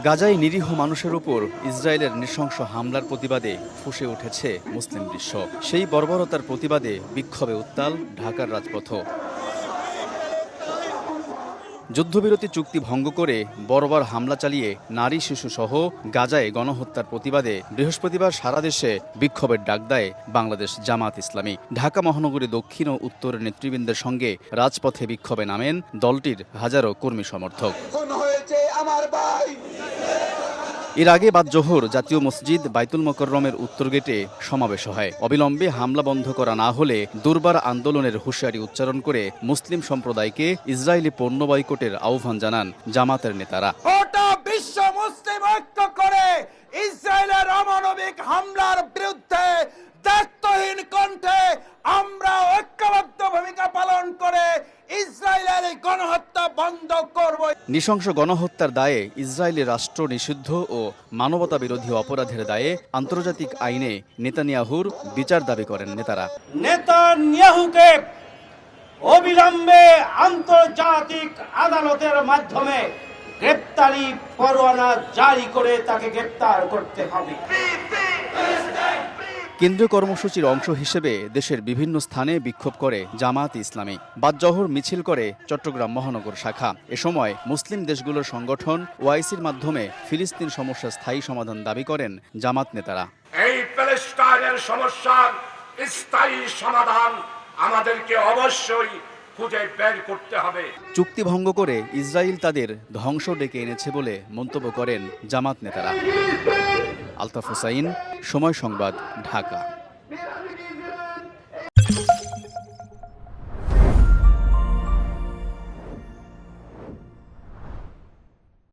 গাজায় নিরীহ মানুষের উপর ইসরায়েলের নৃশংস হামলার প্রতিবাদে ফুঁসে উঠেছে মুসলিম বিশ্ব। সেই বর্বরতার প্রতিবাদে বিক্ষোভে উত্তাল ঢাকার রাজপথ। যুদ্ধবিরতি চুক্তি ভঙ্গ করে বর্বর হামলা চালিয়ে নারী শিশুসহ গাজায় গণহত্যার প্রতিবাদে বৃহস্পতিবার সারা দেশে বিক্ষোভের ডাক দেয় বাংলাদেশ জামাত ইসলামী। ঢাকা মহানগরী দক্ষিণ ও উত্তরের নেতৃবৃন্দের সঙ্গে রাজপথে বিক্ষোভে নামেন দলটির হাজারো কর্মী সমর্থক। এর আগে বাদ জোহর জাতীয় মসজিদ বাইতুল মোকাররমের উত্তর গেটে সমাবেশ হয়। অবিলম্বে হামলা বন্ধ করা না হলে দুর্বার আন্দোলনের হুঁশিয়ারি উচ্চারণ করে মুসলিম সম্প্রদায়কে ইসরায়েলি পণ্য বয়কটের আহ্বান জানান জামাতের নেতারা। গোটা বিশ্ব মুসলিম ঐক্য করে ইসরায়েলের অমানবিক হামলার বিরুদ্ধে দায়িত্বহীন কণ্ঠে আমরা ঐক্যবদ্ধ ভূমিকা পালন করে ইসরায়েলের গণহত্যা বন্ধ করব। নৃশংস গণহত্যার দায়ে ইসরায়েলি রাষ্ট্র নিষিদ্ধ ও মানবতা বিরোধী অপরাধের দায়ে আন্তর্জাতিক আইনে নেতানিয়াহুর বিচার দাবি করেন নেতারা। নেতানিয়াহুকে অবিলম্বে আন্তর্জাতিক আদালতের মাধ্যমে গ্রেপ্তারি পরোয়ানা জারি করে তাকে গ্রেপ্তার করতে হবে। কেন্দ্রীয় কর্মসূচির অংশ হিসেবে দেশের বিভিন্ন স্থানে বিক্ষোভ করে জামাত ইসলামী। বাদ জোহর মিছিল করে চট্টগ্রাম মহানগর শাখা। এ সময় মুসলিম দেশগুলোর সংগঠন ওআইসির মাধ্যমে ফিলিস্তিন সমস্যার স্থায়ী সমাধান দাবি করেন জামাত নেতারা। এই প্যালেস্টাইনের সমস্যার স্থায়ী সমাধান আমাদেরকে অবশ্যই খুঁজে বের করতে হবে। চুক্তি ভঙ্গ করে ইসরায়েল তাদের ধ্বংস ডেকে এনেছে বলে মন্তব্য করেন জামাত নেতারা। আলতাফ হোসাইন, সময় সংবাদ, ঢাকা।